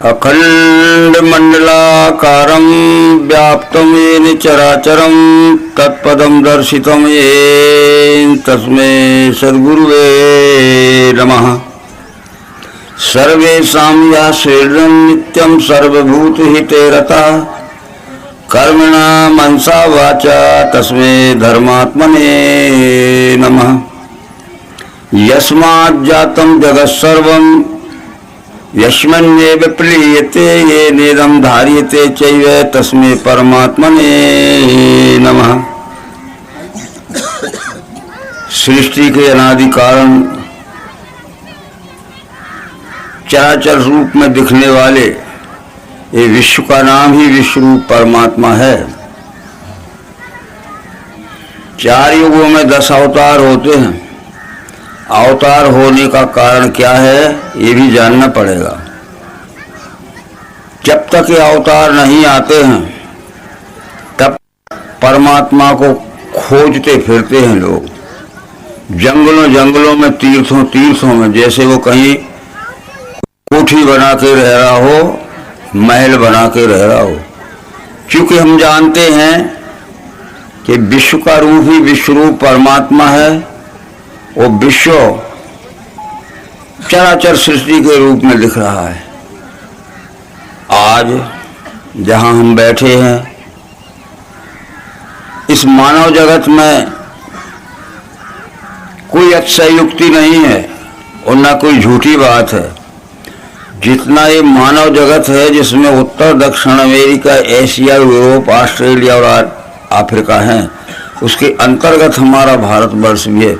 अखण्डमण्डलाकारं व्याप्तं येन चराचरं तत्पदं दर्शितं येन तस्मै सद्गुरुवे नमः। सर्वेषां याश्रयं नित्यं सर्वभूतहिते रतः कर्मणा मनसा वाचा तस्मै धर्मात्मने नमः। यस्मात् जातं जगत्सर्वं यस्मिन्नेव प्लीयते येनेदं धार्यते चैव तस्मै परमात्मने नमः। सृष्टि के अनादि कारण चराचर रूप में दिखने वाले ये विश्व का नाम ही विश्व रूप परमात्मा है। 4 युगों में 10 अवतार होते हैं। अवतार होने का कारण क्या है ये भी जानना पड़ेगा। जब तक ये अवतार नहीं आते हैं तब परमात्मा को खोजते फिरते हैं लोग, जंगलों जंगलों में, तीर्थों तीर्थों में। जैसे वो कहीं कोठी बना के रह रहा हो, महल बना के रह रहा हो। क्योंकि हम जानते हैं कि विश्व का रूप ही विश्व रूप परमात्मा है। वो विश्व चराचर सृष्टि के रूप में दिख रहा है। आज जहां हम बैठे हैं इस मानव जगत में कोई अतिशयोक्ति नहीं है और न कोई झूठी बात है। जितना ये मानव जगत है जिसमें उत्तर दक्षिण अमेरिका, एशिया, यूरोप, ऑस्ट्रेलिया और अफ्रीका हैं, उसके अंतर्गत हमारा भारतवर्ष भी है।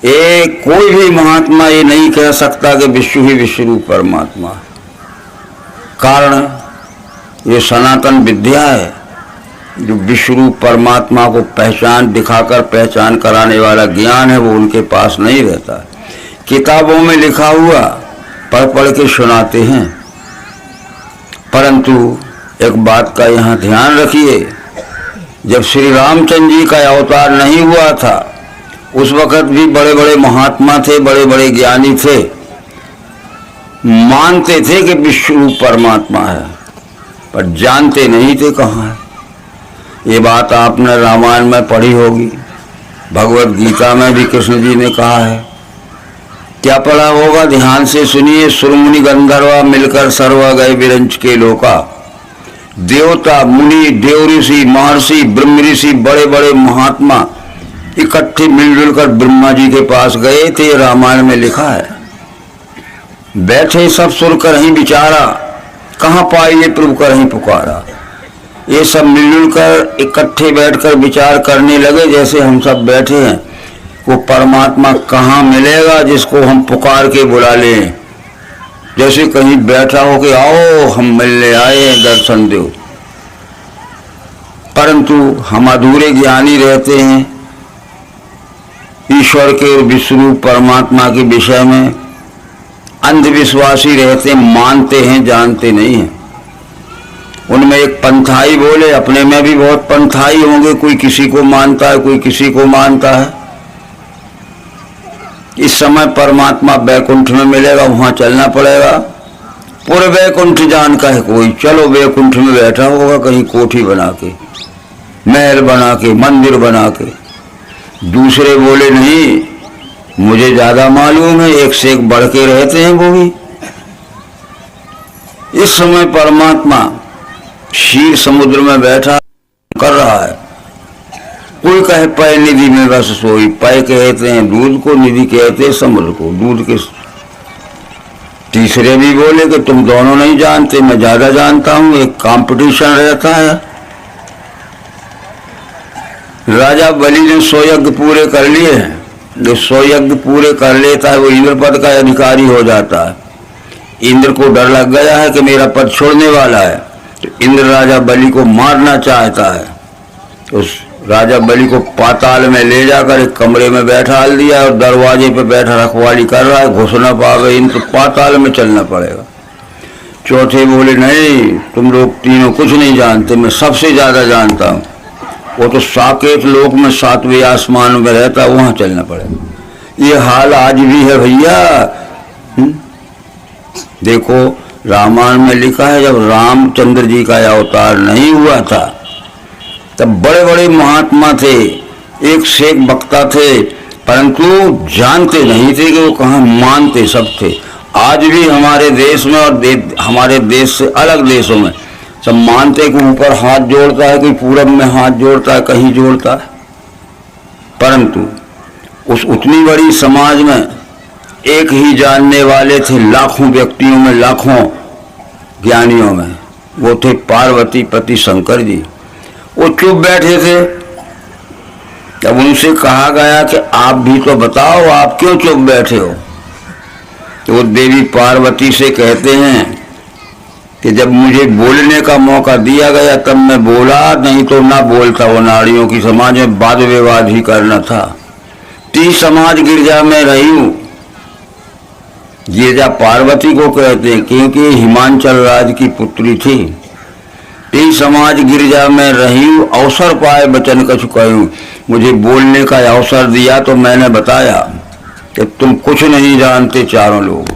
ये कोई भी महात्मा ये नहीं कह सकता कि विश्व ही विश्व रूप परमात्मा। कारण ये सनातन विद्या है जो विश्व रूप परमात्मा को पहचान दिखाकर पहचान कराने वाला ज्ञान है, वो उनके पास नहीं रहता। किताबों में लिखा हुआ पढ़ पढ़ के सुनाते हैं। परंतु एक बात का यहाँ ध्यान रखिए, जब श्री रामचंद्र जी का अवतार नहीं हुआ था उस वक़्त भी बड़े बड़े महात्मा थे, बड़े बड़े ज्ञानी थे, मानते थे कि विश्व रूप परमात्मा है, पर जानते नहीं थे कहाँ है। ये बात आपने रामायण में पढ़ी होगी, भगवत गीता में भी कृष्ण जी ने कहा है। क्या पढ़ा होगा, ध्यान से सुनिए। सुरमुनि गंधर्वा मिलकर सर्व गए विरंच के लोका। देवता, मुनि, देव ऋषि, महर्षि, ब्रह्म ऋषि, बड़े बड़े महात्मा इकट्ठे मिलजुल कर ब्रह्मा जी के पास गए थे। रामायण में लिखा है। बैठे सब सुर कर ही विचारा, कहाँ पाइए प्रभु कर ही पुकारा। ये सब मिलजुल कर इकट्ठे बैठकर विचार करने लगे, जैसे हम सब बैठे हैं, वो परमात्मा कहाँ मिलेगा जिसको हम पुकार के बुला लें। जैसे कहीं बैठा हो कि आओ हम मिलने आए, दर्शन दो। परंतु हम अधूरे ज्ञानी रहते हैं ईश्वर के विश्वरूप परमात्मा के विषय में, अंधविश्वासी रहते हैं, मानते हैं, जानते नहीं हैं। उनमें एक पंथाई बोले, अपने में भी बहुत पंथाई होंगे, कोई किसी को मानता है, कोई किसी को मानता है। इस समय परमात्मा वैकुंठ में मिलेगा, वहां चलना पड़ेगा। पूरे वैकुंठ जान का है कोई, चलो वैकुंठ में बैठा होगा कहीं कोठी बना के, महल बना के, मंदिर बना के। दूसरे बोले नहीं, मुझे ज्यादा मालूम है, एक से एक बढ़ के रहते हैं वो भी। इस समय परमात्मा क्षीर समुद्र में बैठा कर रहा है। कोई कहे पय निधि में बस सोई। पय कहते हैं दूध को, निधि कहते हैं समुद्र को, दूध के। तीसरे भी बोले कि तुम दोनों नहीं जानते, मैं ज्यादा जानता हूं। एक कंपटीशन रहता है। राजा बलि ने 100 यज्ञ पूरे कर लिए हैं। जो 100 यज्ञ पूरे कर लेता है वो इंद्र पद का अधिकारी हो जाता है। इंद्र को डर लग गया है कि मेरा पद छोड़ने वाला है, तो इंद्र राजा बलि को मारना चाहता है। उस राजा बलि को पाताल में ले जाकर एक कमरे में बैठा दिया और दरवाजे पे बैठा रखवाली कर रहा है। घुस न पावे, इनको पाताल में चलना पड़ेगा। चौथे बोले नहीं, तुम लोग तीनों कुछ नहीं जानते, मैं सबसे ज्यादा जानता हूँ। वो तो साकेत लोक में 7वें आसमान में रहता, वहां चलना पड़ेगा। ये हाल आज भी है भैया। देखो रामायण में लिखा है जब रामचंद्र जी का अवतार नहीं हुआ था तब बड़े बड़े महात्मा थे, एक से एक वक्ता थे, परंतु जानते नहीं थे कि वो कहाँ, मानते सब थे। आज भी हमारे देश में और हमारे देश से अलग देशों में सब मानते कि ऊपर हाथ जोड़ता है, कोई पूरब में हाथ जोड़ता है, कहीं जोड़ता है, परंतु उस उतनी बड़ी समाज में एक ही जानने वाले थे लाखों व्यक्तियों में, लाखों ज्ञानियों में, वो थे पार्वती पति शंकर जी। वो चुप बैठे थे। तब उनसे कहा गया कि आप भी तो बताओ, आप क्यों चुप बैठे हो? तो वो देवी पार्वती से कहते हैं कि जब मुझे बोलने का मौका दिया गया तब मैं बोला, नहीं तो ना बोलता। वो नारियों की समाज में वाद विवाद ही करना था। 30 समाज गिरजा में रही हूं। गिरजा पार्वती को कहते हैं क्योंकि हिमांचल राज्य की पुत्री थी। 30 समाज गिरजा में रही हूं, अवसर पाए बचन कछु कहूं। मुझे बोलने का अवसर दिया तो मैंने बताया कि तुम कुछ नहीं जानते चारों लोग।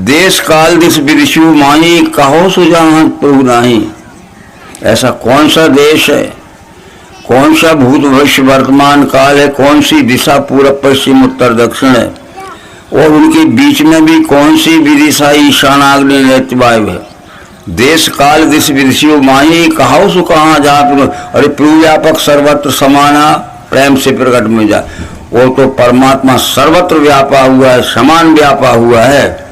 देश काल दिस विदुषु माही, कहो सुजान प्रभु नाही। ऐसा कौन सा देश है, कौन सा भूत भविष्य वर्तमान काल है, कौन सी दिशा पूर्व पश्चिम उत्तर दक्षिण है, और उनके बीच में भी कौन सी विदिशा ईशान आग्नेय नैऋत्य वायु है। देश काल दिस विदुषु माही, कहो सु कहाँ जात। अरे प्रभु व्यापक सर्वत्र समाना, प्रेम से प्रकट में जा। वो तो परमात्मा सर्वत्र व्यापा हुआ है, समान व्यापा हुआ है।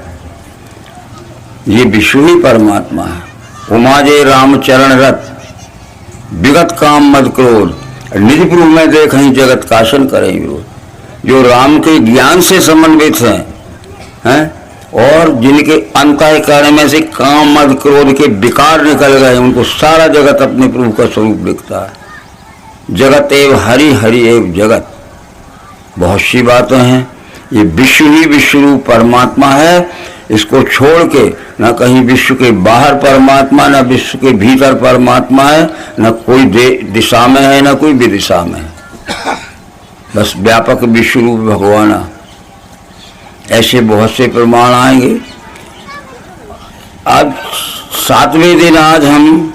ये विश्व ही परमात्मा है। उमाजे रामचरण रथ, विगत काम मद क्रोध, निज प्रभु में देखें जगत काशन करें विरोध। जो राम के ज्ञान से समन्वित हैं और जिनके अंतःकरण में से काम मद क्रोध के विकार निकल गए, उनको सारा जगत अपने प्रभु का स्वरूप दिखता है। जगत एव हरि, हरि एव जगत। बहुत सी बातें हैं। ये विश्व ही विश्व रूप परमात्मा है। इसको छोड़ के न कहीं विश्व के बाहर परमात्मा, न विश्व के भीतर परमात्मा है, न कोई दिशा में है, न कोई विदिशा में है। बस व्यापक विश्व रूप भगवान। ऐसे बहुत से प्रमाण आएंगे। आज 7वें दिन आज हम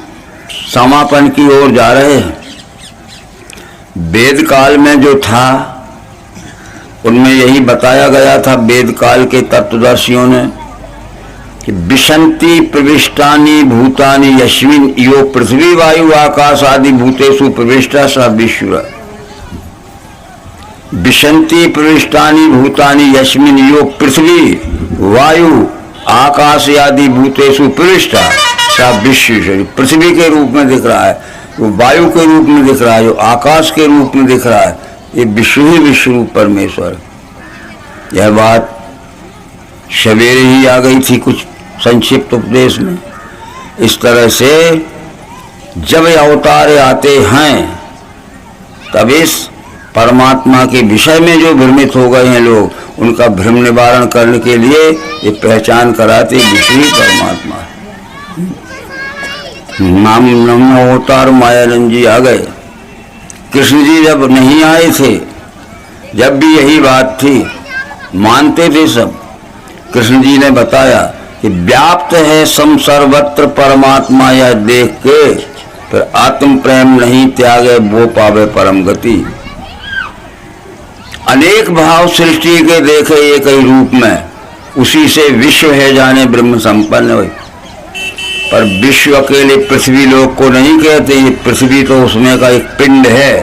समापन की ओर जा रहे हैं। वेद काल में जो था उनमें यही बताया गया था, वेद काल के तत्वदर्शियों ने, कि विशन्ति प्रविष्टानि भूतानि यस्मिन् यो पृथ्वी वायु आकाश आदि भूतेषु प्रविष्टा स विश्व। विशन्ति प्रविष्टानि भूतानि यस्मिन् यो पृथ्वी वायु आकाश आदि भूतेषु प्रविष्टा स विश्व। पृथ्वी के रूप में दिख रहा है, वो वायु के रूप में दिख रहा है, जो आकाश के रूप में दिख रहा है, ये विश्व ही विश्व रूप परमेश्वर। यह बात सवेरे ही आ गई थी कुछ संक्षिप्त उपदेश में। इस तरह से जब अवतार आते हैं तब इस परमात्मा के विषय में जो भ्रमित हो गए हैं लोग, उनका भ्रम निवारण करने के लिए ये पहचान कराते विश्व ही परमात्मा है। नाम अवतार मायानंद जी आ गए। कृष्ण जी जब नहीं आए थे, जब भी यही बात थी, मानते थे सब। कृष्ण जी ने बताया कि व्याप्त है सम सर्वत्र परमात्मा, यह देख के फिर आत्म प्रेम नहीं त्यागे वो पावे परम गति। अनेक भाव सृष्टि के देखे एक ही रूप में, उसी से विश्व है जाने ब्रह्म संपन्न हुई। पर विश्व अकेले पृथ्वी लोक को नहीं कहते, ये पृथ्वी तो उसमें का एक पिंड है।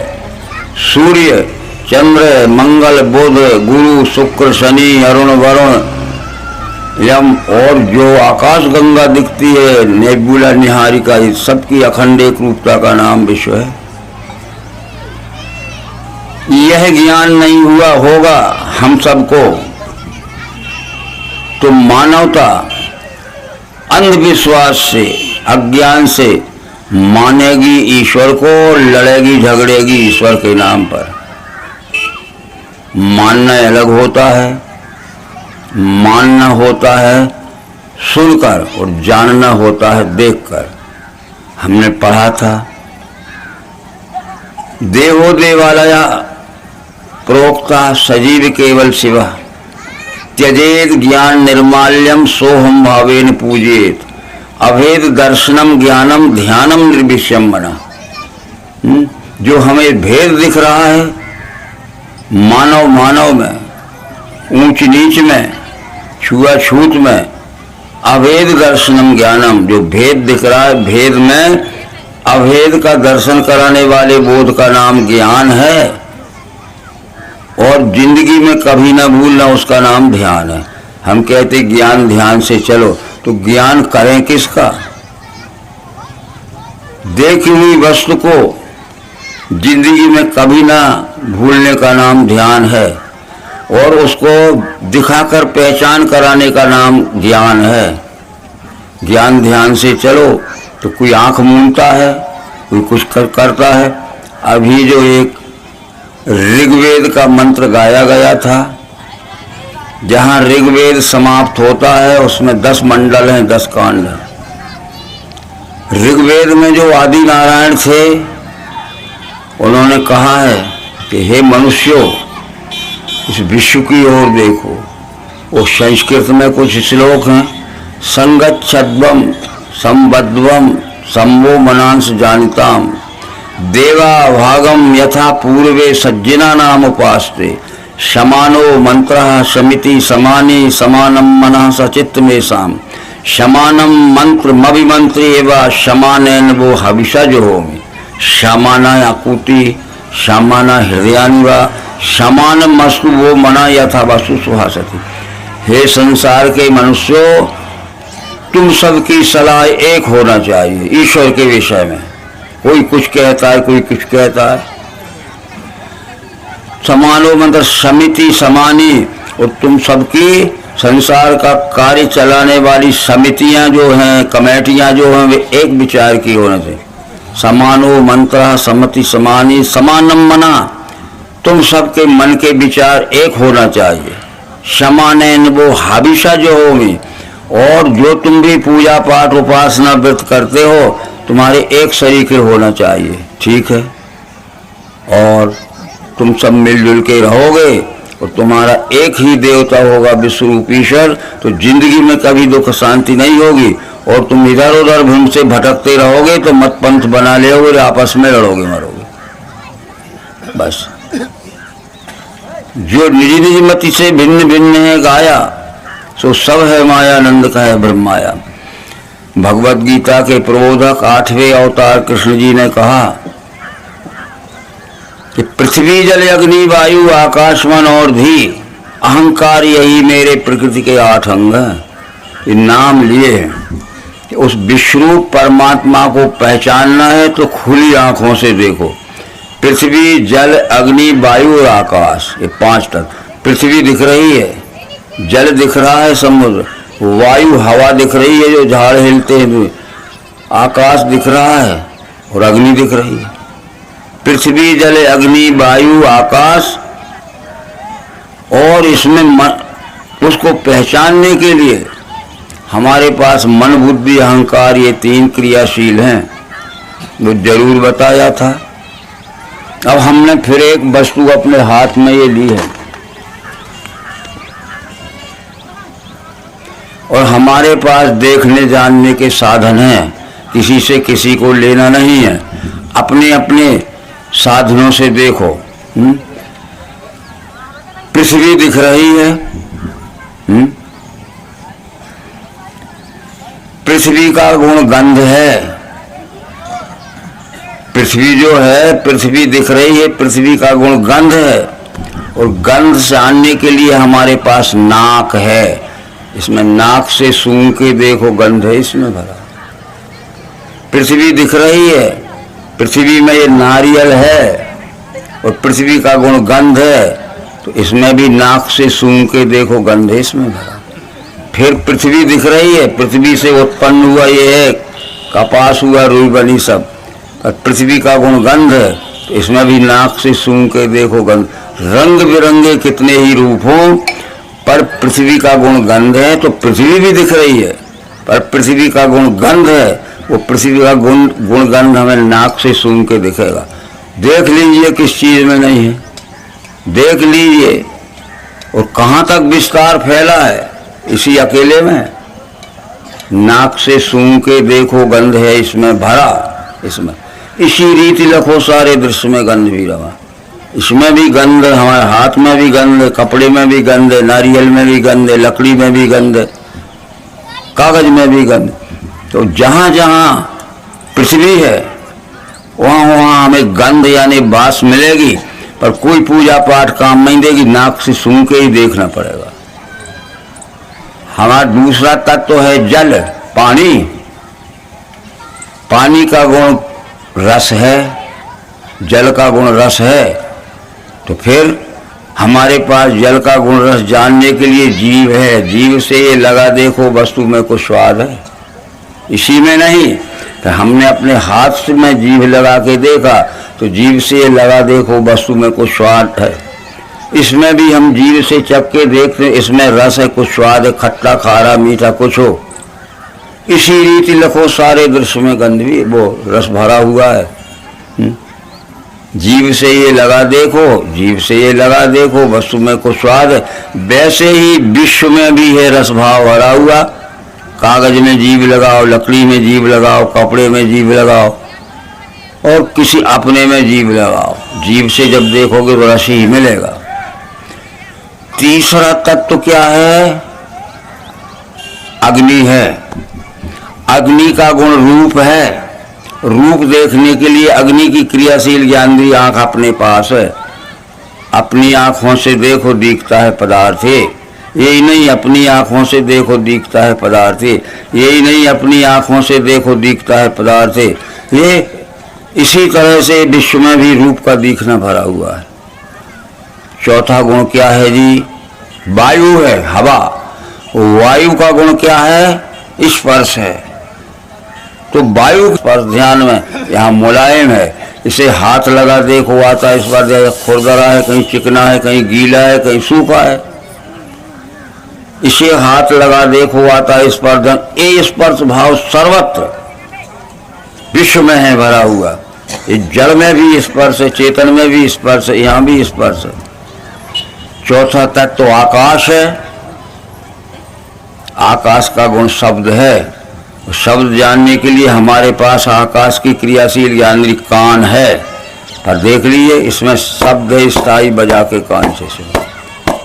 सूर्य, चंद्र, मंगल, बुध, गुरु, शुक्र, शनि, अरुण, वरुण, यम और जो आकाश गंगा दिखती है, नेबुला, निहारिका, इस सबकी अखंड एक रूपता का नाम विश्व है। यह ज्ञान नहीं हुआ होगा हम सबको तो मानवता अंधविश्वास से, अज्ञान से मानेगी ईश्वर को और लड़ेगी झगड़ेगी ईश्वर के नाम पर। मानना अलग होता है, मानना होता है सुनकर और जानना होता है देखकर। हमने पढ़ा था देवो देवालया प्रोक्ता सजीव केवल शिवा। त्यजेत ज्ञान निर्माल्यम सोहम भावेन पूजेत, अभेद दर्शनम ज्ञानम ध्यानम निर्विषयम बना। जो हमें भेद दिख रहा है मानव मानव में, ऊंच नीच में, छुआछूत में, अभेद दर्शनम ज्ञानम, जो भेद दिख रहा है भेद में, अभेद का दर्शन कराने वाले बोध का नाम ज्ञान है, और जिंदगी में कभी ना भूलना उसका नाम ध्यान है। हम कहते ज्ञान ध्यान से चलो, तो ज्ञान करें किसका? देखी हुई वस्तु को जिंदगी में कभी ना भूलने का नाम ध्यान है, और उसको दिखाकर पहचान कराने का नाम ज्ञान है। ज्ञान ध्यान से चलो तो कोई आंख मूंदता है, कोई कुछ करता है। अभी जो एक ऋग्वेद का मंत्र गाया गया था, जहाँ ऋग्वेद समाप्त होता है उसमें 10 मंडल हैं, 10 कांड हैं। ऋग्वेद में जो आदि नारायण थे उन्होंने कहा है कि हे मनुष्यों, इस विश्व की ओर देखो। वो संस्कृत में कुछ श्लोक हैं, संगच्छद्वम संबद्वम संभो मनांस जानिताम देवा भागम यथा पूर्वे सज्जना नाम उपास्ते समानो मंत्रः समिति समानी समानम मनः सचित्त में साम समानम मंत्र मभिमंत्री एवं समानेन वो हविषज होमि समाना आकुति समाना हृदयानिवा समान मस्तु वो मना यथा वस्तु सुहासती। हे संसार के मनुष्यों, तुम सबकी सलाह एक होना चाहिए ईश्वर के विषय में। कोई कुछ कहता है, कोई कुछ कहता है। समानो मतलब समिति समानी, और तुम सबकी संसार का कार्य चलाने वाली समितियां जो हैं, कमेटियां जो हैं, वे एक विचार की होने से। समानो मंत्र सम्मति समानी समानम मना, तुम सबके मन के विचार एक होना चाहिए। समानैन वो हविषा जो होगी, और जो तुम भी पूजा पाठ उपासना व्रत करते हो तुम्हारे एक शरीके होना चाहिए, ठीक है। और तुम सब मिलजुल के रहोगे और तुम्हारा एक ही देवता होगा विश्वरूप ईश्वर, तो जिंदगी में कभी दुख शांति नहीं होगी। और तुम इधर उधर भूम से भटकते रहोगे तो मत पंथ बना लोगे, आपस में लड़ोगे मरोगे। बस जो निज निज मति से भिन्न भिन्न है गाया, सो सब है मायानंद का है ब्रह्माया। भगवत गीता के प्रबोधक 8वें अवतार कृष्ण जी ने कहा कि पृथ्वी जल अग्नि वायु आकाश मन और भी अहंकार, यही मेरे प्रकृति के 8 अंग हैं। ये नाम लिए कि उस विश्वरूप परमात्मा को पहचानना है तो खुली आंखों से देखो। पृथ्वी जल अग्नि वायु और आकाश, ये 5 तत्व। पृथ्वी दिख रही है, जल दिख रहा है समुद्र, वायु हवा दिख रही है जो झाड़ हिलते हैं, आकाश दिख रहा है और अग्नि दिख रही है। पृथ्वी जल अग्नि वायु आकाश, और इसमें उसको पहचानने के लिए हमारे पास मन बुद्धि अहंकार ये 3 क्रियाशील हैं, वो जरूर बताया था। अब हमने फिर एक वस्तु अपने हाथ में ये ली है, और हमारे पास देखने जानने के साधन हैं, किसी से किसी को लेना नहीं है, अपने अपने साधनों से देखो। पृथ्वी दिख रही है, पृथ्वी का गुण गंध है। पृथ्वी जो है, पृथ्वी दिख रही है, पृथ्वी का गुण गंध है, और गंध से जानने के लिए हमारे पास नाक है। इसमें नाक से सूंघ के देखो, गंध है इसमें भरा। पृथ्वी दिख रही है, पृथ्वी में ये नारियल है और पृथ्वी का गुण गंध है, तो इसमें भी नाक से सूंघ के देखो, गंध है इसमें भरा। फिर पृथ्वी दिख रही है, पृथ्वी से उत्पन्न हुआ ये है, कपास हुआ, रुई बनी सब, और पृथ्वी का गुण गंध है, तो इसमें भी नाक से सूंघ के देखो, गंध। रंग बिरंगे कितने ही रूप हों, पर पृथ्वी का गुण गंध है, तो पृथ्वी भी दिख रही है, पर पृथ्वी का गुण गंध है, वो पृथ्वी का गुण गंध हमें नाक से सूंघ के दिखेगा। देख लीजिए किस चीज में नहीं है, देख लीजिए और कहाँ तक विस्तार फैला है इसी अकेले में। नाक से सूंघ के देखो गंध है इसमें भरा, इसमें इसी रीति लखो सारे दृश्य में गंध भी रहा। इसमें भी गंध, हमारे हाथ में भी गंध, कपड़े में भी गंध, नारियल में भी गंध, लकड़ी में भी गंध, कागज में भी गंध। तो जहाँ जहाँ पृथ्वी है वहाँ वहाँ हमें गंध यानी बास मिलेगी, पर कोई पूजा पाठ काम नहीं देगी, नाक से सूंघ के ही देखना पड़ेगा। हमारा दूसरा तत्व है जल, पानी। पानी का गुण रस है, जल का गुण रस है। तो फिर हमारे पास जल का गुण रस जानने के लिए जीव है। जीव से ये लगा देखो वस्तु में कुछ स्वाद है, इसी में नहीं। तो हमने अपने हाथ से में जीभ लगा के देखा तो जीभ से लगा देखो वस्तु में कुछ स्वाद है। इसमें भी हम जीभ से चख के देखते, इसमें रस है, कुछ स्वाद है, खट्टा खारा मीठा कुछ हो। इसी रीति लखो सारे दृश्य में गंध भी वो रस भरा हुआ है। जीभ से ये लगा देखो, जीभ से ये लगा देखो वस्तु में कुछ स्वाद है। वैसे ही विश्व में भी है रस भाव भरा हुआ। कागज में जीभ लगाओ, लकड़ी में जीभ लगाओ, कपड़े में जीभ लगाओ और किसी अपने में जीभ लगाओ, जीभ से जब देखोगे तो रस ही मिलेगा। तीसरा तत्व क्या है? अग्नि है। अग्नि का गुण रूप है। रूप देखने के लिए अग्नि की क्रियाशील ज्ञानेंद्रिय आंख अपने पास है। अपनी आंखों से देखो दिखता है पदार्थ, यही नहीं अपनी आंखों से देखो दिखता है पदार्थ, यही नहीं अपनी आंखों से देखो दिखता है पदार्थ। ये इसी तरह से विश्व में भी रूप का दिखना भरा हुआ है। चौथा गुण क्या है जी? वायु है, हवा। वायु का गुण क्या है? स्पर्श है। तो वायु स्पर्श ध्यान में यहाँ मुलायम है, इसे हाथ लगा देखो आता है, इस बार खुरदरा है, कहीं चिकना है, कहीं गीला है, कहीं सूखा है। इसे हाथ लगा देखो आता है स्पर्श। ये स्पर्श भाव सर्वत्र विश्व में है भरा हुआ। ये जल में भी स्पर्श है, चेतन में भी स्पर्श है, यहाँ भी स्पर्श है। चौथा तत्व तो आकाश है। आकाश का गुण शब्द है। शब्द जानने के लिए हमारे पास आकाश की क्रियाशील ज्ञानेंद्रिय कान है। पर देख लीजिए इसमें शब्द है स्थायी बजा के कान से सुनो।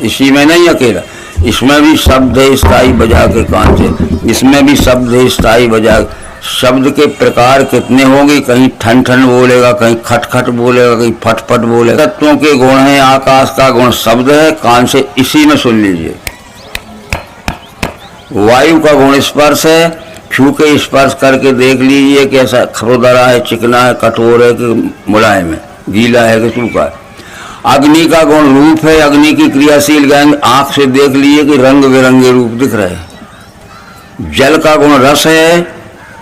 इसी में नहीं अकेला, इसमें भी शब्द है स्थायी बजा के कान से, इसमें भी शब्द है स्थायी बजा। शब्द के प्रकार कितने होंगे? कहीं ठन ठन बोलेगा, कहीं खट खट बोलेगा, कहीं फट फट बोलेगा। तत्वों के गुण हैं। आकाश का गुण शब्द है, कान से इसी में सुन लीजिए। वायु का गुण स्पर्श है। छू के स्पर्श करके देख लीजिए कैसा खुरदरा है, चिकना है, कठोर है कि मुलायम है, गीला है कि सूखा है। अग्नि का गुण रूप है। अग्नि की क्रियाशील ज्ञान आंख से देख लीजिए कि रंग बिरंगे रूप दिख रहे हैं। जल का गुण रस है।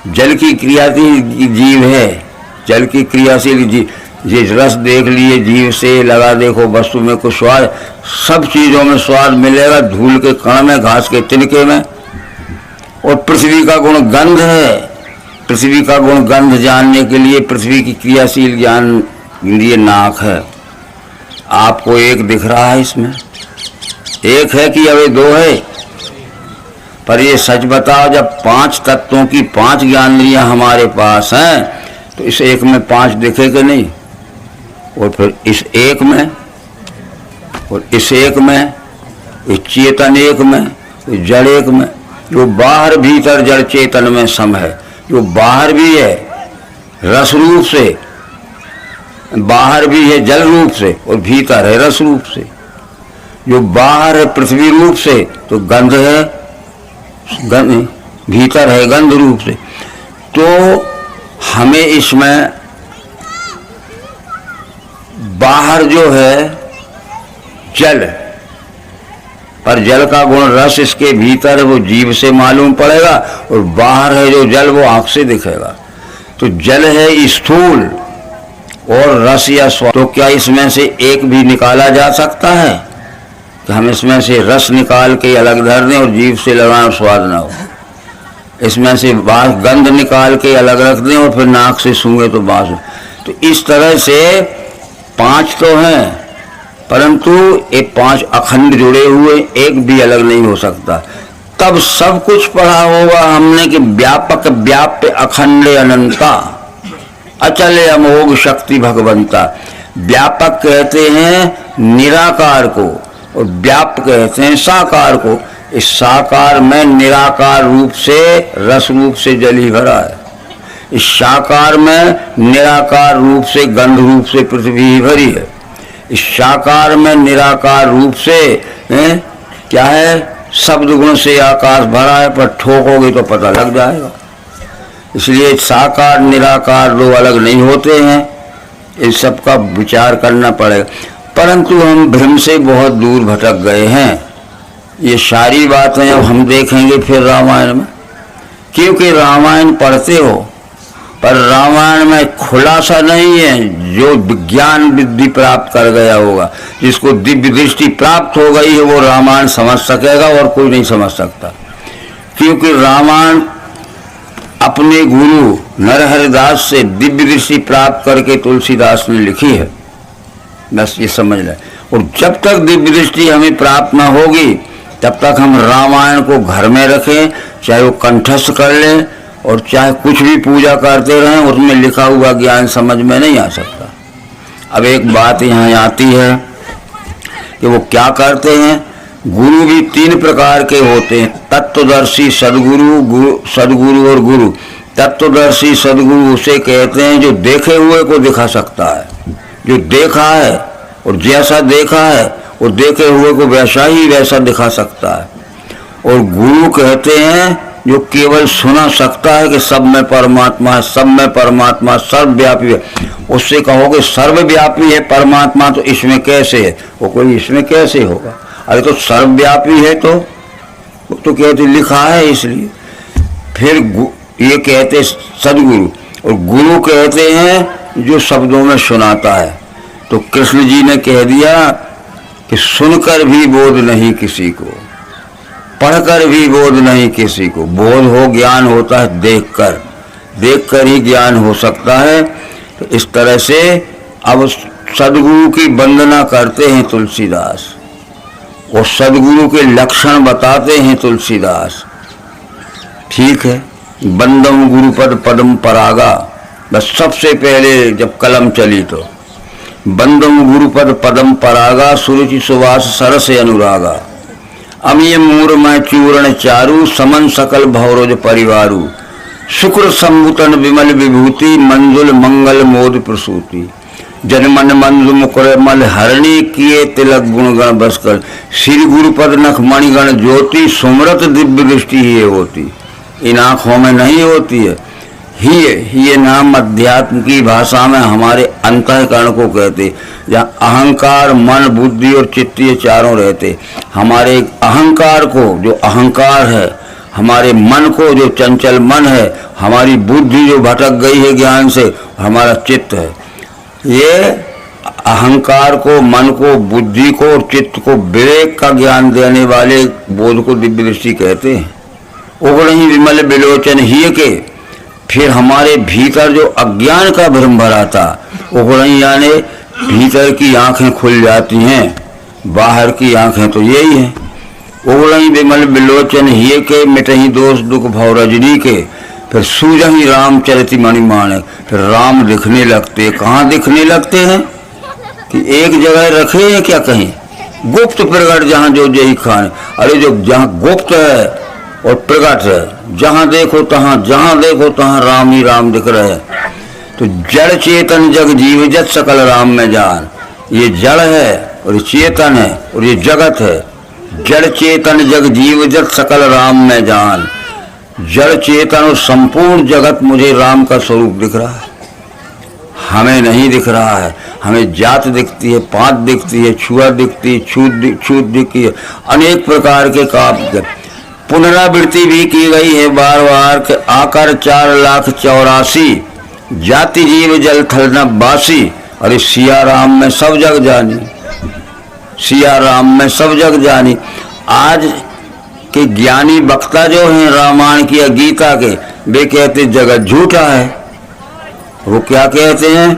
जल की क्रियाशील जीव है। जल की क्रियाशील जीव रस देख लिए, जीव से लगा देखो वस्तु में कुछ स्वाद। सब चीजों में स्वाद मिलेगा, धूल के कण में, घास के तिनके में। और पृथ्वी का गुण गंध है। पृथ्वी का गुण गंध जानने के लिए पृथ्वी की क्रियाशील ज्ञान इंद्रिय नाक है। आपको एक दिख रहा है इसमें? एक है कि अभी दो है? पर ये सच बताओ, जब पांच तत्वों की पांच ज्ञानेंद्रियां हमारे पास हैं तो इस एक में पांच दिखेगा नहीं, और फिर इस एक में, और इस एक में, इस चेतन एक में, इस जड़ एक में। जो बाहर भीतर जड़ चेतन में सम है, जो बाहर भी है रस रूप से, बाहर भी है जल रूप से, और भीतर है रस रूप से। जो बाहर है पृथ्वी रूप से तो गंध है, गंध भीतर है गंध रूप से। तो हमें इसमें बाहर जो है जल, पर जल का गुण रस इसके भीतर है, वो जीभ से मालूम पड़ेगा, और बाहर है जो जल वो आंख से दिखेगा। तो जल है स्थूल और रस या स्वाद। तो क्या इसमें से एक भी निकाला जा सकता है कि हम इसमें से रस निकाल के अलग धर दें और जीभ से लगाएं और स्वाद ना हो? इसमें से गंध निकाल के अलग रख दें और फिर नाक से सूंघे तो बांस हो? तो इस तरह से पांच तो हैं, परंतु ये 5 अखंड जुड़े हुए, एक भी अलग नहीं हो सकता। तब सब कुछ पढ़ा होगा हमने कि व्यापक व्याप्य अखंड अनंता अचल अमोघ शक्ति भगवंता। व्यापक कहते हैं निराकार को और व्याप्त कहते हैं साकार को। इस साकार में निराकार रूप से रस रूप से जल ही भरा है, इस साकार में निराकार रूप से गंध रूप से पृथ्वी ही भरी है, इस साकार में निराकार रूप से क्या है, शब्द गुण से आकाश भरा है। पर ठोकोगे तो पता लग जाएगा। इसलिए साकार निराकार दो अलग नहीं होते हैं, इस सब का विचार करना पड़ेगा। परंतु हम भ्रम से बहुत दूर भटक गए हैं। ये सारी बातें अब हम देखेंगे फिर रामायण में, क्योंकि रामायण पढ़ते हो पर रामायण में खुलासा नहीं है। जो विज्ञान विद्धि प्राप्त कर गया होगा, जिसको दिव्य दृष्टि प्राप्त हो गई है, वो रामायण समझ सकेगा और कोई नहीं समझ सकता। क्योंकि रामायण अपने गुरु नरहरिदास से दिव्य दृष्टि प्राप्त करके तुलसीदास ने लिखी है, बस ये समझ लें। और जब तक दिव्य दृष्टि हमें प्राप्त न होगी तब तक हम रामायण को घर में रखें, चाहे वो कंठस्थ कर लें और चाहे कुछ भी पूजा करते रहें, उसमें लिखा हुआ ज्ञान समझ में नहीं आ सकता। अब एक बात यहाँ आती है कि वो क्या करते हैं। गुरु भी 3 प्रकार के होते हैं, तत्वदर्शी सदगुरु, सदगुरु और गुरु। तत्वदर्शी सदगुरु उसे कहते हैं जो देखे हुए को दिखा सकता है, जो देखा है और जैसा देखा है और देखे हुए को वैसा ही वैसा दिखा सकता है। और गुरु कहते हैं जो केवल सुना सकता है कि सब में परमात्मा है, सब में परमात्मा सर्वव्यापी है। उससे कहोगे सर्वव्यापी है परमात्मा तो इसमें कैसे है, वो कोई इसमें कैसे होगा। अरे तो सर्वव्यापी है तो कहते लिखा है इसलिए। फिर ये कहते सदगुरु, और गुरु कहते हैं जो शब्दों में सुनाता है। तो कृष्ण जी ने कह दिया कि सुनकर भी बोध नहीं किसी को, पढ़कर भी बोध नहीं किसी को। बोध हो ज्ञान होता है देखकर, देखकर ही ज्ञान हो सकता है। तो इस तरह से अब सदगुरु की वंदना करते हैं तुलसीदास और सदगुरु के लक्षण बताते हैं तुलसीदास। ठीक है, बंदम गुरुपद पदम परागा, बस सबसे पहले जब कलम चली तो बंदम गुरुपद पदम परागा, सुरुचि सुवास सरस अनुरागा। अमीय मूर में चूर्ण चारु, समन सकल भवरोज परिवारु। शुक्र संभुतन विमल विभूति, मंजुल मंगल मोद प्रसूति। जनमन मंजु मुकुर मल हरणी, किए तिलक गुण गण बसकर। श्री गुरुपद नख मणिगण ज्योति, सुमरत दिव्य दृष्टि ही होती। इन आँखों में नहीं होती है। ये नाम अध्यात्म की भाषा में हमारे अंतःकरण को कहते, जहाँ अहंकार मन बुद्धि और चित्त ये चारों रहते। हमारे अहंकार को जो अहंकार है, हमारे मन को जो चंचल मन है, हमारी बुद्धि जो भटक गई है ज्ञान से, हमारा चित्त है। ये अहंकार को, मन को, बुद्धि को और चित्त को विवेक का ज्ञान देने वाले बोध को दिव्य दृष्टि कहते हैं। उगड़ही विमल बिलोचन ही के। फिर हमारे भीतर जो अज्ञान का भ्रम भरा था, उगड़ही यानी भीतर की आंखें खुल जाती हैं, बाहर की आंखें तो यही हैं। उगड़ही विमल बिलोचन ही के, मिटही दोष दुख भव रजनी के। फिर सूझही राम चरित मणिमाण, फिर राम दिखने लगते। कहाँ दिखने लगते हैं कि एक जगह रखे हैं क्या कहीं, गुप्त प्रकट जहाँ जो जही खान। अरे जो जहाँ गुप्त है और प्रकट है, जहाँ देखो तहाँ राम ही राम दिख रहे हैं। तो जड़ चेतन जग जीव जत सकल राम में जान। ये जड़ है और ये चेतन है और ये जगत है। जड़ चेतन जग जीव जत सकल राम में जान। जड़ चेतन और संपूर्ण जगत मुझे राम का स्वरूप दिख रहा है, हमें नहीं दिख रहा है। हमें जात दिखती है, पात दिखती है, छुआ दिखती है, छूत दिखती है, अनेक प्रकार के काम। पुनरावृत्ति भी की गई है बार बार कि आकर 4,84,000 जाति जीव जल थल न बासी। अरे सिया राम में सब जग जानी, सिया राम में सब जग जानी। आज के ज्ञानी वक्ता जो हैं रामायण की या गीता के, वे कहते जगत झूठा है। वो क्या कहते हैं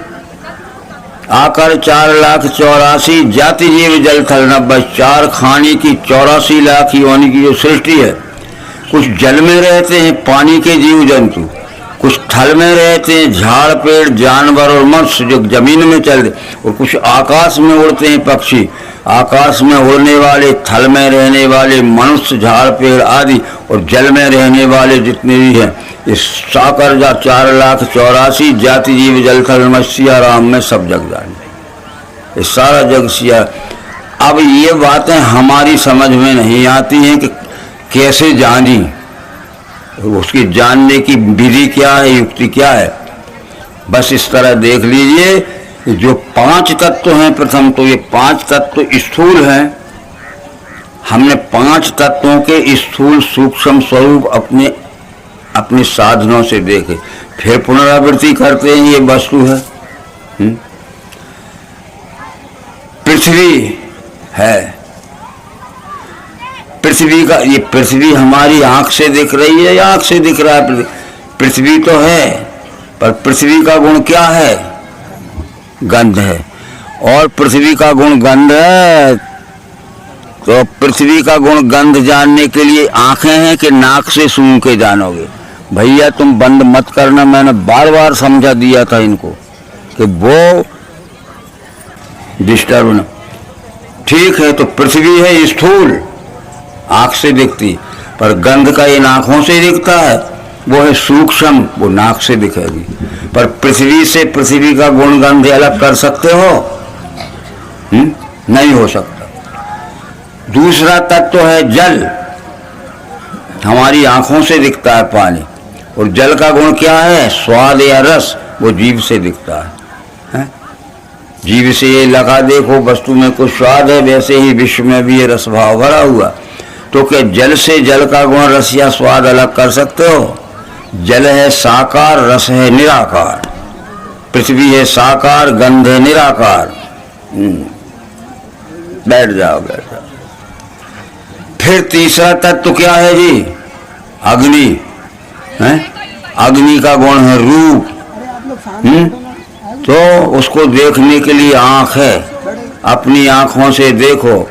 आकर 4,84,000 जाति जीव जल थल न बस। 4 खाने की 84 लाख योनि की जो सृष्टि है, कुछ जल में रहते हैं पानी के जीव जंतु, कुछ थल में रहते हैं झाड़ पेड़ जानवर और मत्स्य जो जमीन में चलते, और कुछ आकाश में उड़ते हैं पक्षी। आकाश में उड़ने वाले, थल में रहने वाले मनुष्य, झाड़ पेड़ आदि, और जल में रहने वाले जितने भी हैं, इस साकर 4,84,000 जाति जीव जल थल मत्स्य राम में सब जग जाने, ये सारा जग सिया। अब ये बातें हमारी समझ में नहीं आती हैं कि कैसे जानी, उसकी जानने की विधि क्या है, युक्ति क्या है। बस इस तरह देख लीजिए, जो 5 तत्व हैं, प्रथम तो ये 5 तत्व स्थूल हैं। हमने 5 तत्वों के स्थूल सूक्ष्म स्वरूप अपने साधनों से देखे, फिर पुनरावृत्ति करते हैं, ये वस्तु है। पृथ्वी है, पृथ्वी का, ये पृथ्वी हमारी आंख से दिख रही है या आंख से दिख रहा है? पृथ्वी तो है, पर पृथ्वी का गुण क्या है? गंध है। और पृथ्वी का गुण गंध है, तो पृथ्वी का गुण गंध जानने के लिए आंखें हैं कि नाक से सूंघ के जानोगे? भैया तुम बंद मत करना, मैंने बार बार समझा दिया था इनको कि वो डिस्टर्ब ना। ठीक है, तो पृथ्वी है स्थूल, आंख से दिखती, पर गंध का इन आंखों से दिखता है, वो है सूक्ष्म, वो नाक से दिखेगी। पर पृथ्वी से पृथ्वी का गुण गंध अलग कर सकते हो? नहीं हो सकता। दूसरा तत्व है जल, हमारी आंखों से दिखता है पानी, और जल का गुण क्या है? स्वाद या रस, वो जीभ से दिखता है। जीभ से ये लगा देखो वस्तु में कुछ स्वाद है, वैसे ही विश्व में भी ये रस भाव भरा हुआ। तो क्या जल से जल का गुण रस या स्वाद अलग कर सकते हो? जल है साकार, रस है निराकार। पृथ्वी है साकार, गंध है निराकार। बैठ जाओ, बैठ जाओ। फिर तीसरा तत्व क्या है जी? अग्नि है। अग्नि का गुण है रूप। तो उसको देखने के लिए आंख है, अपनी आंखों से देखो,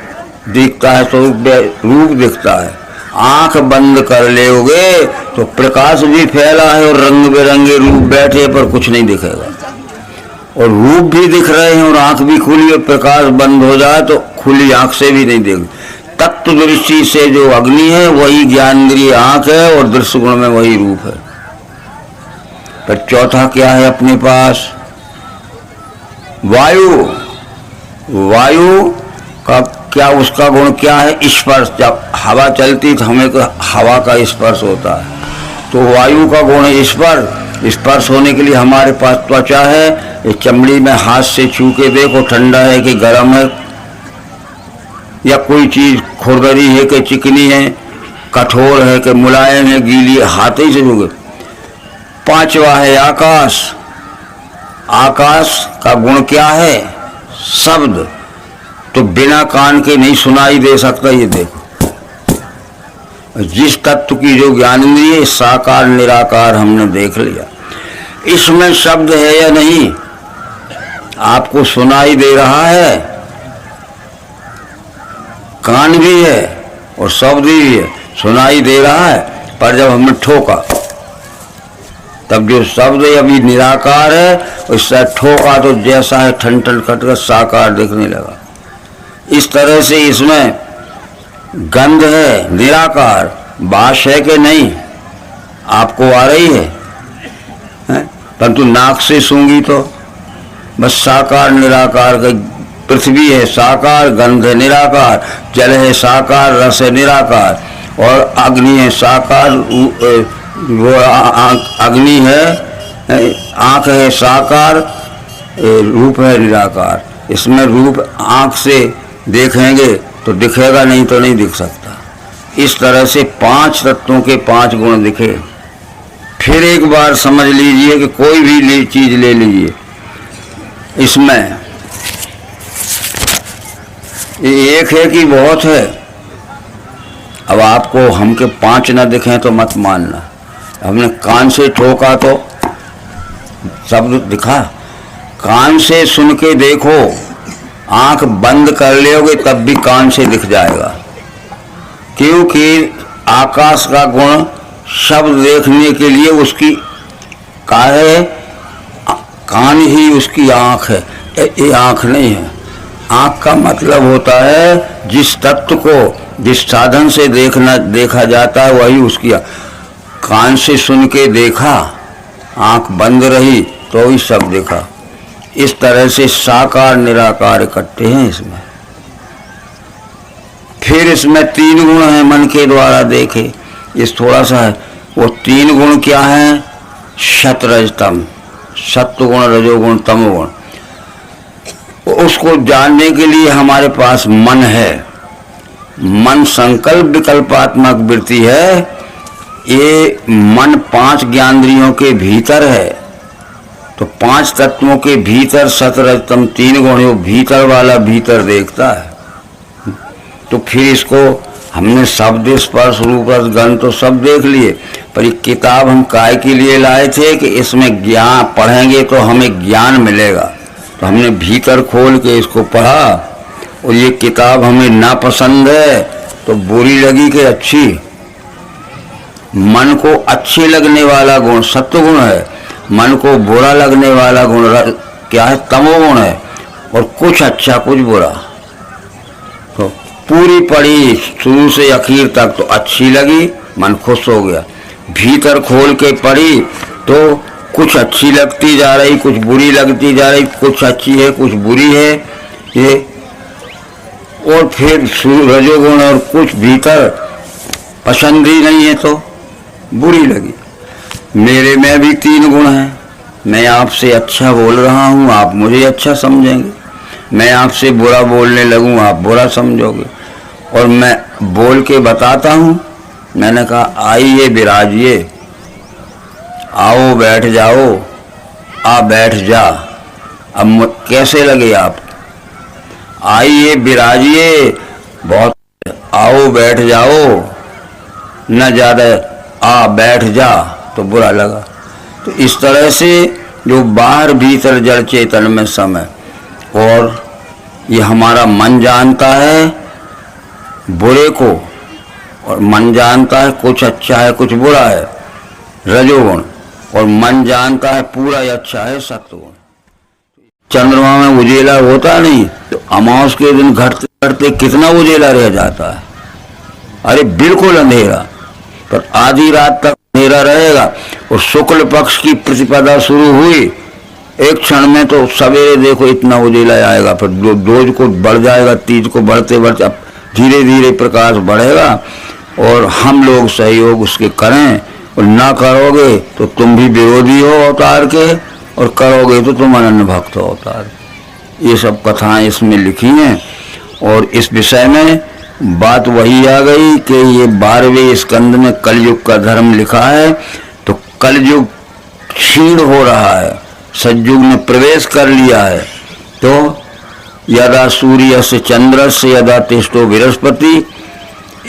दिखता है तो रूप दिखता है। आंख बंद कर लोगे तो प्रकाश भी फैला है और रंग बिरंगे रूप बैठे, पर कुछ नहीं दिखेगा। और रूप भी दिख रहे हैं और आंख भी खुली, और प्रकाश बंद हो जाए तो खुली आंख से भी नहीं देख। तत्व दृष्टि से जो अग्नि है वही ज्ञानेंद्रिय आंख है, और दृश्य गुण में वही रूप है। पर चौथा क्या है अपने पास? वायु। वायु का क्या, उसका गुण क्या है? स्पर्श। जब हवा चलती तो हमें तो हवा का स्पर्श होता है, तो वायु का गुण है स्पर्श। स्पर्श होने के लिए हमारे पास त्वचा है, ये चमड़ी में हाथ से छू के देखो ठंडा है कि गर्म है, या कोई चीज खुरदरी है कि चिकनी है, कठोर है कि मुलायम है, गीली है, हाथ ही से छूगे। पांचवा है आकाश। आकाश का गुण क्या है? शब्द। तो बिना कान के नहीं सुनाई दे सकता। ये देखो, जिस तत्व की जो ज्ञानेंद्रिय साकार निराकार हमने देख लिया, इसमें शब्द है या नहीं? आपको सुनाई दे रहा है, कान भी है और शब्द भी है, सुनाई दे रहा है। पर जब हमने ठोका तब जो शब्द अभी निराकार है, उससे ठोका तो जैसा है ठन ठन खटकर साकार दिखने लगा। इस तरह से इसमें गंध है निराकार, बास है कि नहीं आपको आ रही है, परंतु नाक से सूंघी तो बस साकार निराकार का। पृथ्वी है साकार, गंध है निराकार, जल है साकार, रस है निराकार, और अग्नि है साकार, वो अग्नि है, आंख है साकार, रूप है निराकार। इसमें रूप आंख से देखेंगे तो दिखेगा, नहीं तो नहीं दिख सकता। इस तरह से 5 तत्वों के 5 गुण दिखे। फिर एक बार समझ लीजिए कि कोई भी चीज ले लीजिए, इसमें एक है कि बहुत है। अब आपको हमके 5 न दिखें तो मत मानना। हमने कान से ठोका तो शब्द दिखा, कान से सुन के देखो, आंख बंद कर लोगे तब भी कान से दिख जाएगा, क्योंकि आकाश का गुण शब्द देखने के लिए उसकी का है, कान ही उसकी आंख है, ये आंख नहीं है। आंख का मतलब होता है जिस तत्व को जिस साधन से देखा जाता है वही उसकी। कान से सुन के देखा, आंख बंद रही तो ही सब देखा। इस तरह से साकार निराकार इकट्ठे हैं इसमें। फिर इसमें 3 गुण हैं मन के द्वारा देखे, इस थोड़ा सा है। वो 3 गुण क्या हैं? सत रज तम, सत्व गुण, रजोगुण, तमोगुण। उसको जानने के लिए हमारे पास मन है। मन संकल्प विकल्पात्मक वृत्ति है। ये मन 5 ज्ञानेंद्रियों के भीतर है, तो 5 तत्वों के भीतर सत रज तम 3 गुण भीतर वाला भीतर देखता है। तो फिर इसको हमने शब्द स्पर्श रूप रस गंध तो सब देख लिए, पर ये किताब हम काय के लिए लाए थे कि इसमें ज्ञान पढ़ेंगे तो हमें ज्ञान मिलेगा। तो हमने भीतर खोल के इसको पढ़ा, और ये किताब हमें ना पसंद है तो बुरी लगी कि अच्छी। मन को अच्छे लगने वाला गुण सत्व गुण है, मन को बुरा लगने वाला गुण क्या है? तमोगुण है। और कुछ अच्छा कुछ बुरा। तो पूरी पढ़ी शुरू से आखिर तक तो अच्छी लगी, मन खुश हो गया। भीतर खोल के पढ़ी तो कुछ अच्छी लगती जा रही, कुछ बुरी लगती जा रही, कुछ अच्छी है कुछ बुरी है ये। और फिर रजोगुण और कुछ भीतर पसंद ही नहीं है तो बुरी लगी। मेरे में भी 3 गुण हैं। मैं आपसे अच्छा बोल रहा हूँ, आप मुझे अच्छा समझेंगे। मैं आपसे बुरा बोलने लगूँ, आप बुरा समझोगे। और मैं बोल के बताता हूँ, मैंने कहा आइए विराजिए, आओ बैठ जाओ, आ बैठ जा। अब कैसे लगे आप? आइए विराजिए, बहुत, आओ बैठ जाओ, न ज़्यादा आ बैठ जा तो बुरा लगा। तो इस तरह से जो बाहर भीतर जड़ चेतन में समय, और ये हमारा मन जानता है बुरे को, और मन जानता है कुछ अच्छा है कुछ बुरा है रजोगुण, और मन जानता है पूरा ही अच्छा है सत्वगुण। चंद्रमा में उजेला होता नहीं तो अमावस के दिन घटते घटते कितना उजेला रह जाता है। अरे बिल्कुल अंधेरा, पर आधी रात तक अंधेरा रहेगा। और शुक्ल पक्ष की प्रतिपदा शुरू हुई, एक क्षण में तो सवेरे देखो इतना उजेला आएगा, फिर रोज को बढ़ जाएगा, तीज को बढ़ते बढ़ते अब धीरे धीरे प्रकाश बढ़ेगा। और हम लोग सहयोग उसके करें, और ना करोगे तो तुम भी विरोधी हो अवतार के, और करोगे तो तुम अनन्य भक्त हो अवतार। ये सब कथाएं इसमें लिखी हैं। और इस विषय में बात वही आ गई कि ये 12वें स्कंद में कलयुग का धर्म लिखा है। तो कलयुग क्षीण हो रहा है, सतयुग ने प्रवेश कर लिया है। तो यदा सूर्य से चंद्र से यदा तिष्ठो बृहस्पति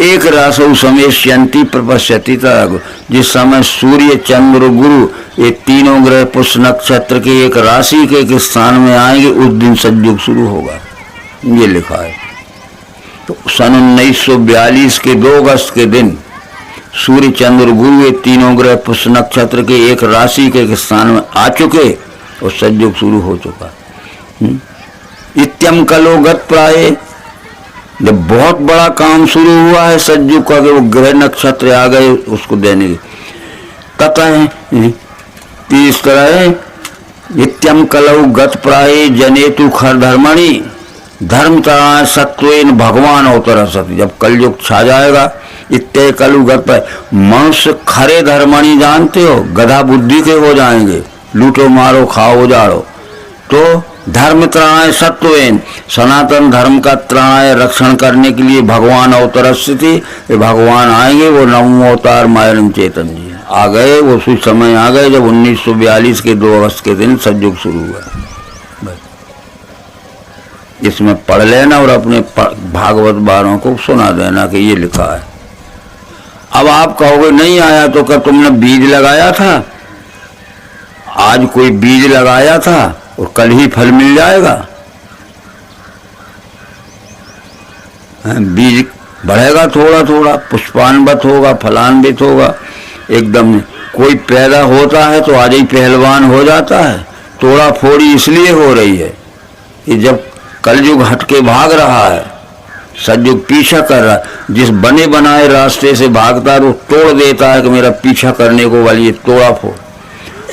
एक रासौ समेष्यन्ति प्रपश्यति तद। जिस समय सूर्य चंद्र गुरु ये तीनों ग्रह पुष्य नक्षत्र के एक राशि के एक स्थान में आएंगे, उस दिन सतयुग शुरू होगा, ये लिखा है। तो सन 1942 के 2 अगस्त के दिन सूर्य चंद्र गुरु ये तीनों ग्रह पुष्य नक्षत्र के एक राशि के एक स्थान में आ चुके और सतयुग शुरू हो चुका। इत्यम कलो गत प्राय, जब बहुत बड़ा काम शुरू हुआ है सतयुग का कि वो ग्रह नक्षत्र आ गए उसको देने के तथा है। इस तरह है नित्यम कलौ गत प्राय जनेतु खर धर्मणि धर्मता सत्वेन भगवान अवतर सती। जब कलयुग छा जाएगा इत्ते कलु गत प्राय, मनुष्य खरे धर्मणि जानते हो, गधा बुद्धि के हो जाएंगे, लूटो मारो खाओ उजाड़ो। तो धर्म त्राणाय सत्वेन, सनातन धर्म का त्राणाय रक्षण करने के लिए भगवान अवतर स्थिति, भगवान आएंगे। वो नवो अवतार मायरम चेतन जी आ गए। वो उसी समय आ गए जब 1942 के 2 अगस्त के दिन सतयुग शुरू हुआ। इसमें पढ़ लेना और अपने भागवत बारों को सुना देना कि ये लिखा है। अब आप कहोगे नहीं आया तो क्या तुमने बीज लगाया था? आज कोई बीज लगाया था? और कल ही फल मिल जाएगा। बीज बढ़ेगा थोड़ा थोड़ा, पुष्पान्वित होगा, फलान्वित होगा, एकदम कोई पैदा होता है तो आज ही पहलवान हो जाता है। तोड़ा फोड़ी इसलिए हो रही है कि जब कलयुग हटके भाग रहा है, सतयुग पीछा कर रहा है। जिस बने बनाए रास्ते से भागता है वो तोड़ देता है कि मेरा पीछा करने को वाली तोड़ा फोड़,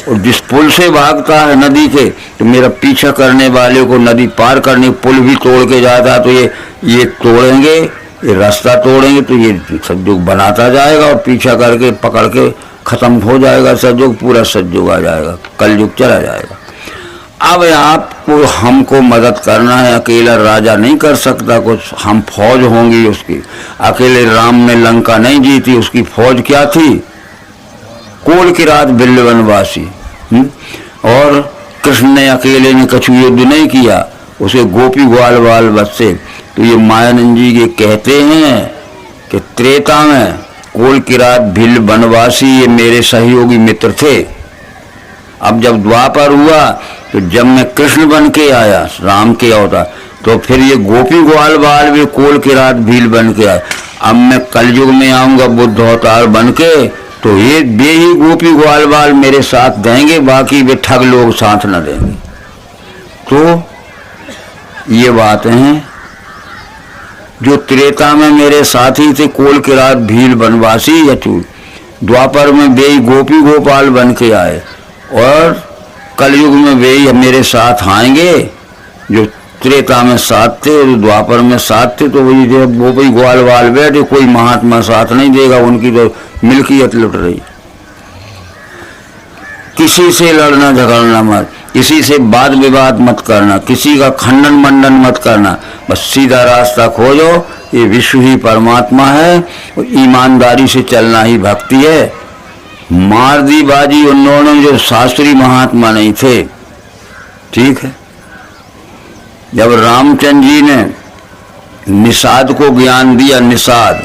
और जिस पुल से भागता है नदी के तो मेरा पीछा करने वाले को नदी पार करने पुल भी तोड़ के जाता है। तो ये तोड़ेंगे, ये रास्ता तोड़ेंगे तो ये सतयुग बनाता जाएगा और पीछा करके पकड़ के खत्म हो जाएगा सतयुग, पूरा सतयुग आ जाएगा, कलयुग चला जाएगा। अब आपको हमको मदद करना है, अकेला राजा नहीं कर सकता कुछ, हम फौज होंगी उसकी। अकेले राम ने लंका नहीं जीती, उसकी फौज क्या थी? कोल की रात बिल्ल वनवासी। और कृष्ण ने अकेले ने कछु युद्ध नहीं किया, उसे गोपी ग्वाल बाल बच्चे। तो ये मायानंद जी ये कहते हैं कि त्रेता में कोल की रात भिल्ल वनवासी ये मेरे सहयोगी मित्र थे। अब जब द्वापर हुआ तो जब मैं कृष्ण बन के आया, राम के अवतार, तो फिर ये गोपी ग्वाल बाल भी कोल की रात भील बन के आए। अब मैं कलयुग में आऊंगा बुद्ध अवतार बन के, तो ये बे ही गोपी ग्वाल बाल मेरे साथ देंगे, बाकी वे ठग लोग साथ न देंगे। तो ये बातें हैं जो त्रेता में मेरे साथी थे, कोल की रात भील वनवासी यचूल, द्वापर में वे गोपी गोपाल बन के आए, और कलयुग में वे मेरे साथ आएंगे जो त्रेता में साथ थे और द्वापर में साथ थे। तो वही जब गोपी ग्वाल बाल बैठे, कोई महात्मा साथ नहीं देगा, उनकी तो मिल्कियत लुट रही। किसी से लड़ना झगड़ना मत, किसी से वाद विवाद मत करना, किसी का खंडन मंडन मत करना, बस सीधा रास्ता खोजो। ये विश्व ही परमात्मा है और ईमानदारी से चलना ही भक्ति है। मार दी बाजी उन्होंने जो शास्त्री महात्मा नहीं थे, ठीक है। जब रामचंद्र जी ने निषाद को ज्ञान दिया, निषाद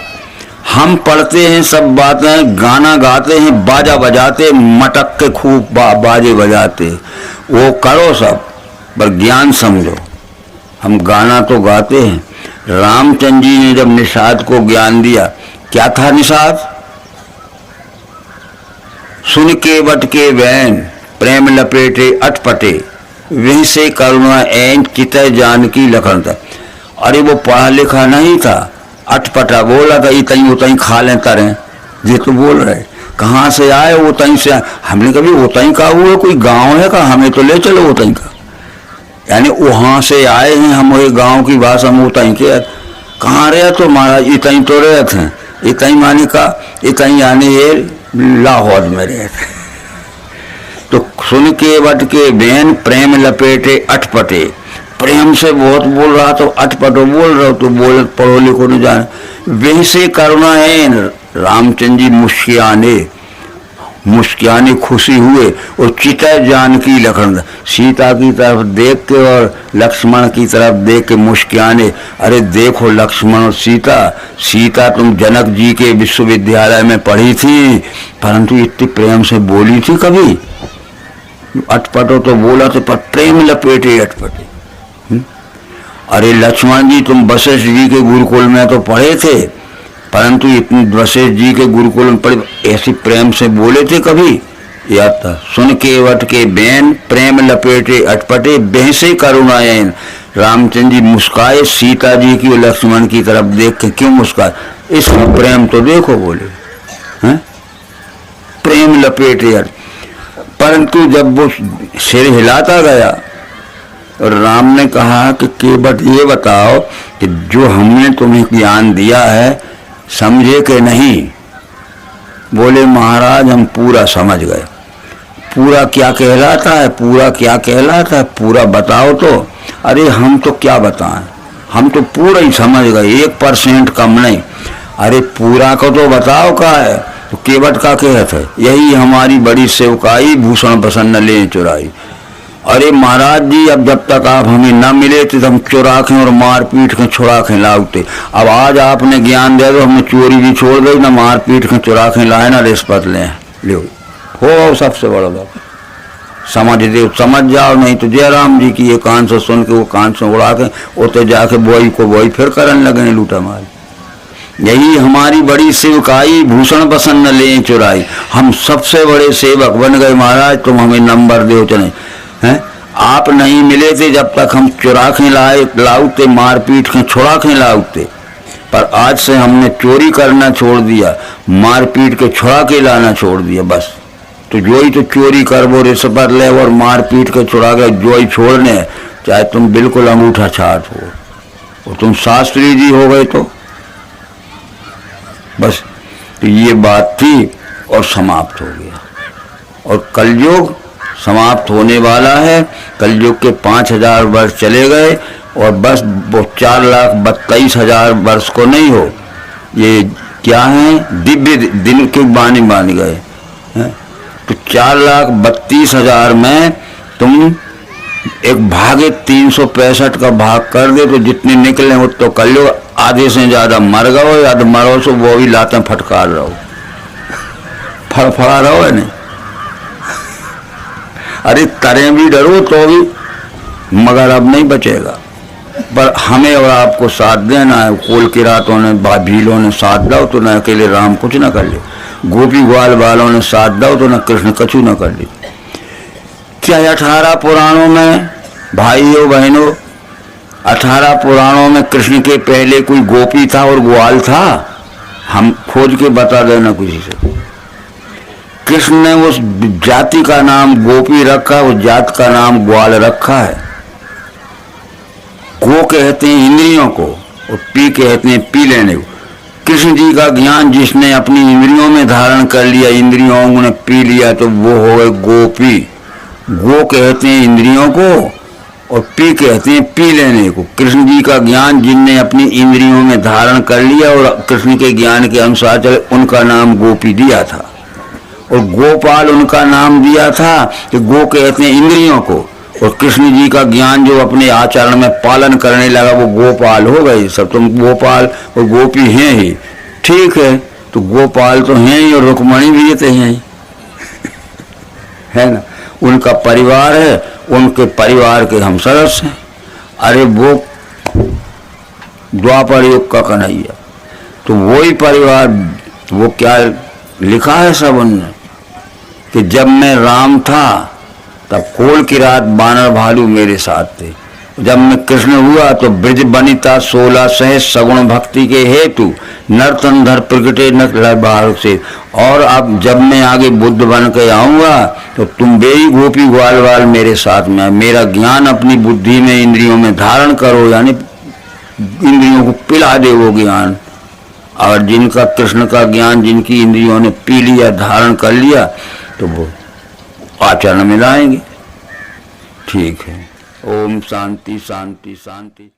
हम पढ़ते हैं सब बातें, गाना गाते हैं, बाजा बजाते, मटक के खूब बाजे बजाते, वो करो सब, पर ज्ञान समझो। हम गाना तो गाते हैं। रामचंद्र जी ने जब निषाद को ज्ञान दिया, क्या था निषाद? सुन के बट के वैन प्रेम लपेटे अटपटे, वहीं से करुणा ऐन चितय जानकी लखन था। अरे वो पढ़ा लिखा नहीं था, अटपटा बोला था, इतनी उतनी खा लें तरें, ये तो बोल रहे कहाँ से आए? उतनी से हमने कभी उतनी का हुआ कोई गांव है का? हमें तो ले चलो उतनी का, यानी वहां से आए हैं हम, वही गांव की भाषा में उतनी के। कहाँ रहे तो महाराज? इतनी तो रहे थे। इतनी मानी का, इतनी यानी ये लाहौर में रहे थे। तो सुन के बट के बेन प्रेम लपेटे अटपटे, प्रेम से बहुत बोल रहा तो अटपटो बोल रहा तो बोल, पढ़ो लिखो न जाने। वैसे करुणा है, रामचंद्र जी मुस्कियाने खुशी हुए और चिता जानकी लखन, सीता की तरफ देख के और लक्ष्मण की तरफ देख के मुस्कियाने। अरे देखो लक्ष्मण और सीता, सीता तुम जनक जी के विश्वविद्यालय में पढ़ी थी, परंतु इतनी प्रेम से बोली थी कभी? अटपटो तो बोला तो, पर प्रेम लपेटे अटपटे। अरे लक्ष्मण जी तुम वशिष्ठ जी के गुरुकुल में तो पढ़े थे, परंतु इतनी वशिष्ठ जी के गुरुकुल में पढ़े, ऐसी प्रेम से बोले थे कभी? याद था। सुन के वट के बैन प्रेम लपेटे अटपटे, बेहसे करुणायन। रामचंद्र जी मुस्काए सीता जी की और लक्ष्मण की तरफ देख के। क्यों मुस्काए? इसमें प्रेम तो देखो बोले हैं, प्रेम लपेटे। परंतु जब वो सिर हिलाता गया और राम ने कहा कि केवट ये बताओ कि जो हमने तुम्हें ज्ञान दिया है समझे कि नहीं? बोले महाराज हम पूरा समझ गए। पूरा क्या कहलाता है? पूरा क्या कहलाता है? पूरा बताओ तो। अरे हम तो क्या बताएं, हम तो पूरा ही समझ गए, 1% कम नहीं। अरे पूरा को तो बताओ का है? तो केवट का कहत है, यही हमारी बड़ी सेवकाई, भूषण प्रसन्न ले चुराई। अरे महाराज जी अब जब तक आप हमें न मिले थे तो हम चुरा के और मार पीट के छुड़ा के लाते। अब आज आपने ज्ञान दे दो, हमने चोरी भी छोड़ दी, ना मार पीट के चुरा के लाए, ना रिश्वत लें। लो हो सबसे बड़ा बात, समझ जाओ, नहीं तो जयराम जी की ये कान से सुन के वो कान से उड़ा के उते जाके बोई को बोई फिर करने लगे लूटा मार। यही हमारी बड़ी सेवकाई, भूषण बसन न ले चुराई। हम सबसे बड़े सेवक बन गए महाराज, तुम हमें नंबर दो चले हैं। आप नहीं मिले थे जब तक हम चुरा के लाउते, मारपीट के छुड़ा के लाउते, पर आज से हमने चोरी करना छोड़ दिया, मारपीट के छुड़ा के लाना छोड़ दिया। बस तो जो ही तो चोरी कर वो रिश्वत ले और मारपीट के छुड़ा के जो ही छोड़ने, चाहे तुम बिल्कुल अंगूठा छाट हो और तुम शास्त्री जी हो गए तो बस। तो ये बात थी और समाप्त हो गया। और कलयुग समाप्त होने वाला है। कलयुग के 5000 वर्ष चले गए और बस वो 4,32,000 वर्ष को नहीं हो, ये क्या है, दिव्य दिन के बानी मान गए हैं। तो 4,32,000 में तुम एक भागे 365 का भाग कर दे तो जितने निकले हो तो कलयुग आधे से ज्यादा मर गए, या मरो सो वो भी लाते फटकार रहो, फड़फड़ा रहो है नहीं। अरे तरे भी डरो तो भी, मगर अब नहीं बचेगा। पर हमें और आपको साथ देना है। कोल की रातों ने भीलों ने साथ दो तो न अकेले राम कुछ न कर ले, गोपी ग्वाल वालों ने साथ दो तो न कृष्ण कछु न कर ले। क्या 18 पुराणों में भाइयों बहनों, 18 पुराणों में कृष्ण के पहले कोई गोपी था और ग्वाल था? हम खोज के बता देना किसी से। कृष्ण ने उस जाति का नाम गोपी रखा, उस जात का नाम ग्वाल रखा है। गो कहते हैं इंद्रियों को और पी कहते हैं पी लेने को। कृष्ण जी का ज्ञान जिसने अपनी इंद्रियों में धारण कर लिया, इंद्रियों ने पी लिया, तो वो हो गए गोपी। गो कहते हैं इंद्रियों को और पी कहते हैं पी लेने को। कृष्ण जी का ज्ञान जिनने अपनी इंद्रियों में धारण कर लिया और कृष्ण के ज्ञान के अनुसार चले, उनका नाम गोपी दिया था। और गोपाल उनका नाम दिया था कि गो कहते हैं इंद्रियों को, और कृष्ण जी का ज्ञान जो अपने आचरण में पालन करने लगा वो गोपाल हो गए। सब तुम गोपाल और गोपी हैं ही, ठीक है, तो गोपाल तो हैं ही और रुक्मणी भी तो हैं ही है ना। उनका परिवार है, उनके परिवार के हम सदस्य हैं। अरे वो द्वापर युग का कन्हैया, तो वही परिवार, वो क्या लिखा है सब उनने कि जब मैं राम था तब कोल की रात बानर भालू मेरे साथ थे, जब मैं कृष्ण हुआ तो ब्रज बनिता 16 सहज सगुण भक्ति के हेतु नरतंधर प्रगटे न से। और अब जब मैं आगे बुद्ध बन के आऊंगा तो तुम बेई गोपी ग्वाल वाल मेरे साथ में, मेरा ज्ञान अपनी बुद्धि में इंद्रियों में धारण करो, यानी इंद्रियों को पिला दे वो ज्ञान। और जिनका कृष्ण का ज्ञान जिनकी इंद्रियों ने पी लिया, धारण कर लिया, तो वो आचरण में लाएंगे। ठीक है। ओम शांति शांति शांति।